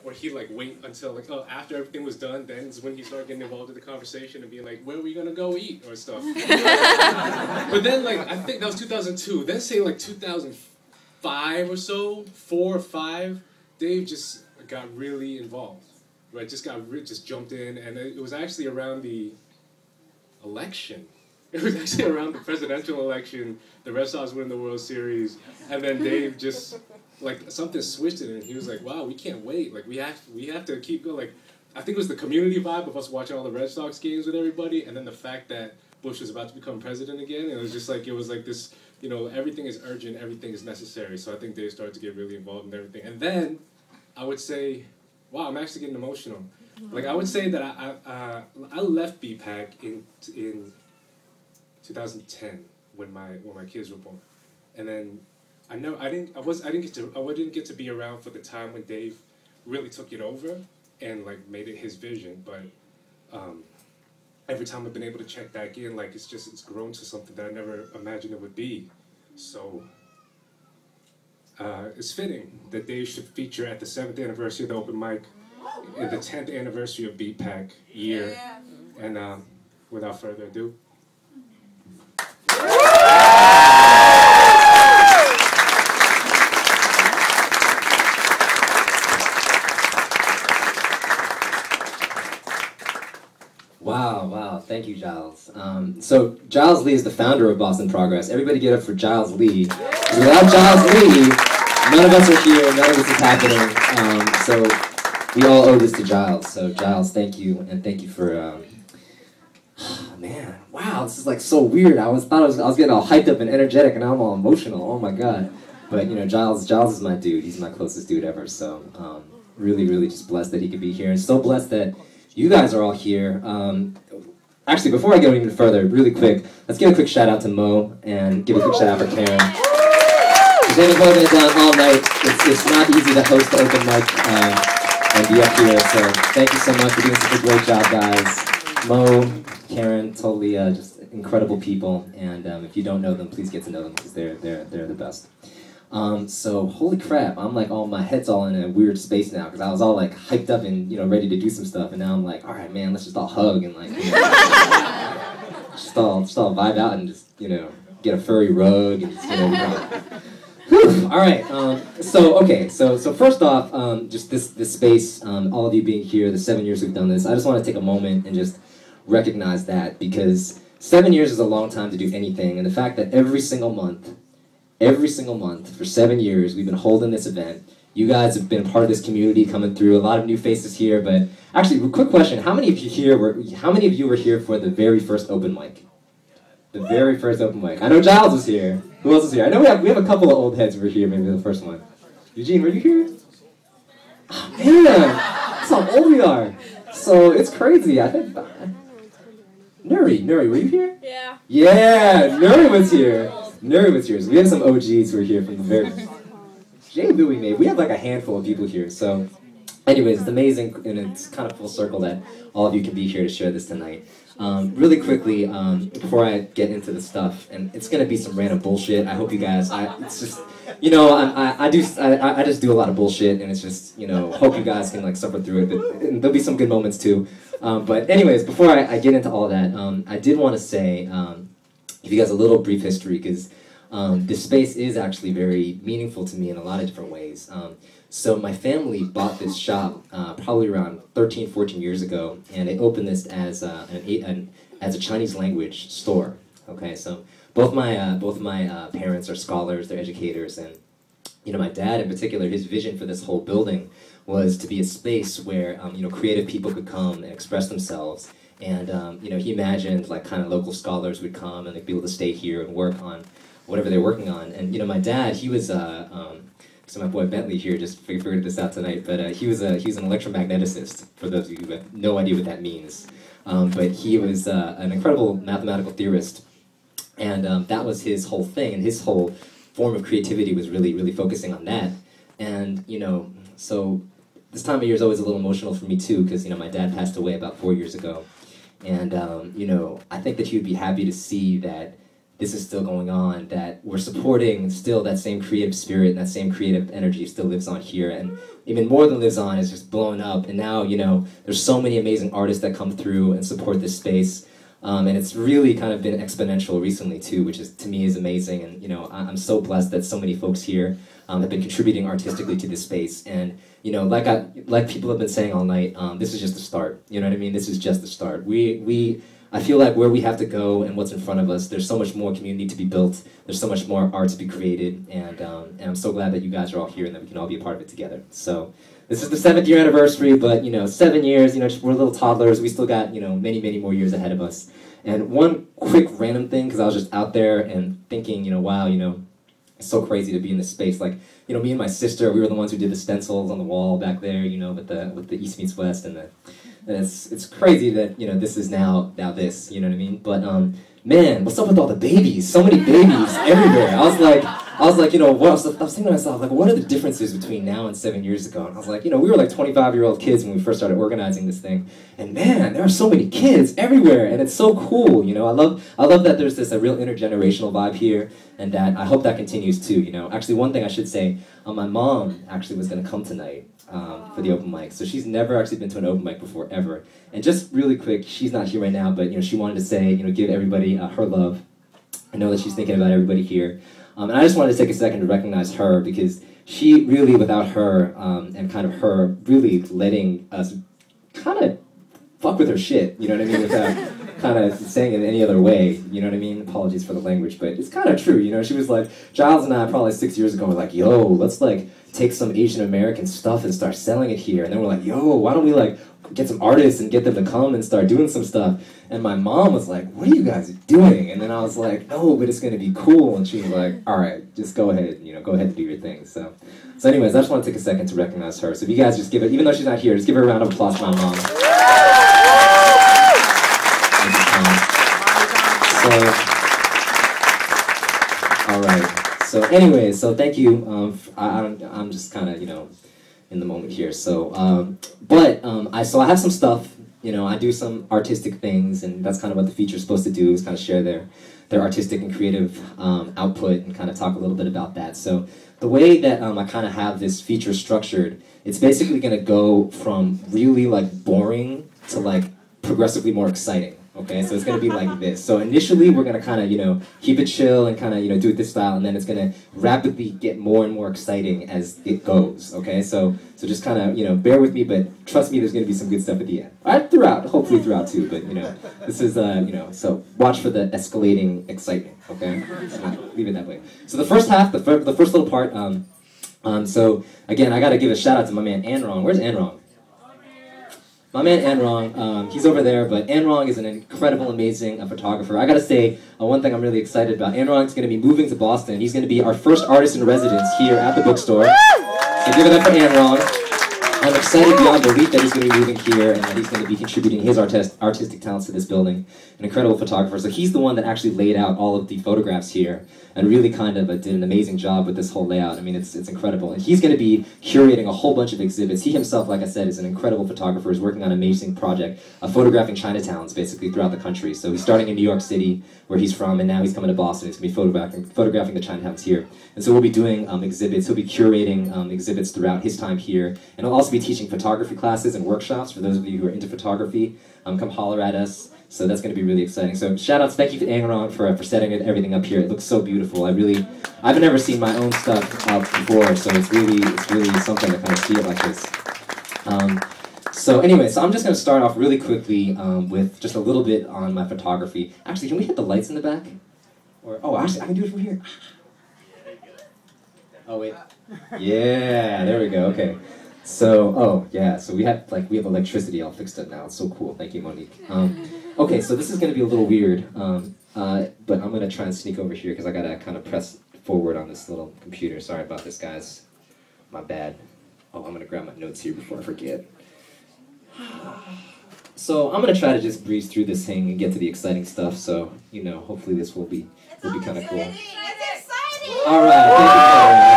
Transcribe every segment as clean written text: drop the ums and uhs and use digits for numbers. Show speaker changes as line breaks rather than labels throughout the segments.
or he'd like wait until like, oh, after everything was done, then is when he started getting involved in the conversation and being like, where are we gonna go eat or stuff. But then like, I think that was 2002. Then say like 2005 or so, 4 or 5, Dave just got really involved, right? Just jumped in, and it was actually around the election. It was actually around the presidential election. The Red Sox win the World Series, and then Dave just, like, something switched it, and he was like, wow, we can't wait. Like, we have to keep going. Like, I think it was the community vibe of us watching all the Red Sox games with everybody, and then the fact that Bush was about to become president again. It was like this, you know, everything is urgent, everything is necessary. So I think Dave started to get really involved in everything. And then I would say, wow, I'm actually getting emotional. Like, I would say that I left BPAC in 2010 when my kids were born, and then I didn't get to be around for the time when Dave really took it over and like made it his vision. But every time I've been able to check back in, like it's grown to something that I never imagined it would be. So it's fitting that Dave should feature at the 7th anniversary of the open mic, in the 10th anniversary of BPAC year, and without further ado.
Wow, thank you, Giles. So Giles Lee is the founder of Boston Progress. Everybody get up for Giles Lee. Without Giles Lee, none of us are here, none of this is happening. So we all owe this to Giles. So Giles, thank you, and thank you for, man, wow, this is like so weird. I was getting all hyped up and energetic, and now I'm all emotional. Oh my god. But you know, Giles is my dude. He's my closest dude ever. So really just blessed that he could be here, and so blessed that you guys are all here. Actually, before I go even further, really quick, let's give a quick shout out to Mo and give a quick shout out for Karen. They've been holding it down all night. It's not easy to host the open mic and be up here. So thank you so much for doing such a great job, guys. Mo, Karen, totally just incredible people. And if you don't know them, please get to know them because they're the best. So holy crap, I'm like, my head's all in a weird space now because I was all like hyped up and, you know, ready to do some stuff, and now I'm like, all right, man, let's just all hug and like, you know, just all vibe out and just, you know, get a furry rug and just, you know, whew, all right. So first off, just this space, all of you being here, the 7 years we've done this, I just want to take a moment and just recognize that, because 7 years is a long time to do anything, and the fact that every single month for 7 years we've been holding this event. You guys have been part of this community, coming through, a lot of new faces here, but actually, quick question, how many of you were here for the very first open mic? The very first open mic. I know Giles was here. Who else was here? I know we have a couple of old heads who were here, maybe the first one. Eugene, were you here? Oh, man, that's how old we are. So it's crazy. I think Nuri, were you here?
Yeah.
Yeah, Nuri was here. So we have some OGs who are here from the very... Jay Louie, maybe. We have like a handful of people here. So anyways, it's amazing, and it's kind of full circle that all of you can be here to share this tonight. Really quickly, before I get into the stuff, and it's going to be some random bullshit. I hope you guys... it's just... You know, I just do a lot of bullshit, and it's just, you know, hope you guys can like suffer through it, but there'll be some good moments too. But anyways, before I get into all that, I did want to say, give you guys a little brief history, because this space is actually very meaningful to me in a lot of different ways. So my family bought this shop probably around 13, 14 years ago, and they opened this as a Chinese language store. Okay, so both my parents are scholars, they're educators, and you know, my dad in particular, his vision for this whole building was to be a space where you know, creative people could come and express themselves. And you know, he imagined like kind of local scholars would come and they'd be able to stay here and work on whatever they're working on. And you know, my dad, he was so my boy Bentley here just figured this out tonight, but he was an electromagneticist, for those of you who have no idea what that means. But he was an incredible mathematical theorist, and that was his whole thing, and his whole form of creativity was really focusing on that. And you know, so this time of year is always a little emotional for me too, because you know, my dad passed away about 4 years ago. And you know, I think that he would be happy to see that this is still going on, that we're supporting still that same creative spirit and that same creative energy still lives on here. And even more than lives on, is just blowing up. And now, you know, there's so many amazing artists that come through and support this space. And it's really kind of been exponential recently too, which is, to me, is amazing. And, you know, I'm so blessed that so many folks here have been contributing artistically to this space. And, you know, like people have been saying all night, this is just the start. You know what I mean? This is just the start. I feel like where we have to go and what's in front of us, there's so much more community to be built. There's so much more art to be created. And I'm so glad that you guys are all here and that we can all be a part of it together. So this is the 7th year anniversary, but, you know, 7 years, you know, we're little toddlers. We still got, you know, many, many more years ahead of us. And one quick random thing, because I was just out there and thinking, you know, wow, you know, it's so crazy to be in this space. Like, you know, me and my sister, we were the ones who did the stencils on the wall back there, you know, with the East meets West, and it's crazy that, you know, this is now this, you know what I mean? But man, what's up with all the babies? So many babies everywhere. I was like, you know, I was thinking to myself, like, what are the differences between now and 7 years ago? And I was like, you know, we were like 25-year-old kids when we first started organizing this thing, and man, there are so many kids everywhere, and it's so cool. You know, I love that there's a real intergenerational vibe here, and that I hope that continues too. You know, actually, one thing I should say, my mom actually was going to come tonight for the open mic, so she's never actually been to an open mic before ever. And just really quick, she's not here right now, but you know, she wanted to say, you know, give everybody her love. I know that she's thinking about everybody here. And I just wanted to take a second to recognize her, because she really, without her, and kind of her really letting us kind of fuck with her shit, you know what I mean, without kind of saying it any other way, you know what I mean? Apologies for the language, but it's kind of true, you know? She was like, Giles and I probably 6 years ago were like, yo, let's like take some Asian American stuff and start selling it here. And then we're like, yo, why don't we like get some artists and get them to come and start doing some stuff? And my mom was like, what are you guys doing? And then I was like, no, but it's gonna be cool. And she was like, all right, just go ahead, you know, go ahead and do your thing. So anyways, I just want to take a second to recognize her. So if you guys just give it, even though she's not here, just give her a round of applause for my mom. All right. So anyways, so thank you. I'm just kind of, you know, in the moment here. So, I have some stuff. You know, I do some artistic things, and that's kind of what the feature is supposed to do, is kind of share their artistic and creative output and kind of talk a little bit about that. So the way that I kind of have this feature structured, it's basically going to go from really like boring to like progressively more exciting. Okay, so it's going to be like this. So initially, we're going to kind of, you know, keep it chill and kind of, you know, do it this style, and then it's going to rapidly get more and more exciting as it goes. Okay, so just kind of, you know, bear with me, but trust me, there's going to be some good stuff at the end. Hopefully throughout too, but, you know, this is, you know, so watch for the escalating excitement, okay? So leave it that way. So the first half, the first little part, so again, I got to give a shout out to my man Anrong. Where's Anrong? My man Anrong, he's over there, but Anrong is an incredible, amazing photographer. I gotta say, one thing I'm really excited about, Anrong's gonna be moving to Boston. He's gonna be our first artist in residence here at the bookstore. So give it up for Anrong. I'm excited beyond belief that he's going to be moving here and that he's going to be contributing his artistic talents to this building. An incredible photographer. So he's the one that actually laid out all of the photographs here and really kind of did an amazing job with this whole layout. I mean, it's incredible. And he's going to be curating a whole bunch of exhibits. He himself, like I said, is an incredible photographer. He's working on an amazing project of photographing Chinatowns basically throughout the country. So he's starting in New York City, where he's from, and now he's coming to Boston. He's going to be photographing the Chinatowns here. And so we'll be doing exhibits. He'll be curating exhibits throughout his time here. And he'll also be teaching photography classes and workshops for those of you who are into photography. Come holler at us. So that's going to be really exciting. So shout outs, thank you to Angarong for setting everything up here. It looks so beautiful. I've never seen my own stuff out before, so it's really something to kind of see it like this. So anyway, so I'm just going to start off really quickly with just a little bit on my photography. Actually, can we hit the lights in the back? Actually, I can do it from here. Oh wait. Yeah, there we go. Okay. So, so we have electricity all fixed up now. It's so cool. Thank you, Monique. Okay, so this is going to be a little weird, but I'm going to try and sneak over here because I got to kind of press forward on this little computer. Sorry about this, guys. My bad. Oh, I'm going to grab my notes here before I forget. So I'm going to try to just breeze through this thing and get to the exciting stuff. So, you know, hopefully this will be kind of cool.
It's exciting!
All right,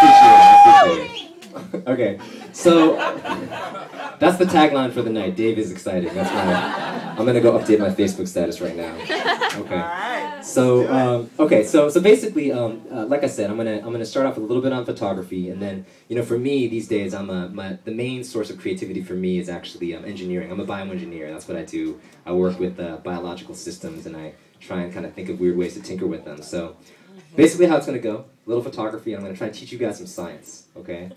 thank you, Karen. I appreciate it. Okay, so That's the tagline for the night. Dave is excited. That's why I'm gonna go update my Facebook status right now. Okay. So so basically, like I said, I'm gonna start off with a little bit on photography, and then for me these days, the main source of creativity for me is actually engineering. I'm a bioengineer. That's what I do. I work with biological systems, and I try and kind of think of weird ways to tinker with them. So basically, how it's gonna go: a little photography. I'm gonna try and teach you guys some science. Okay.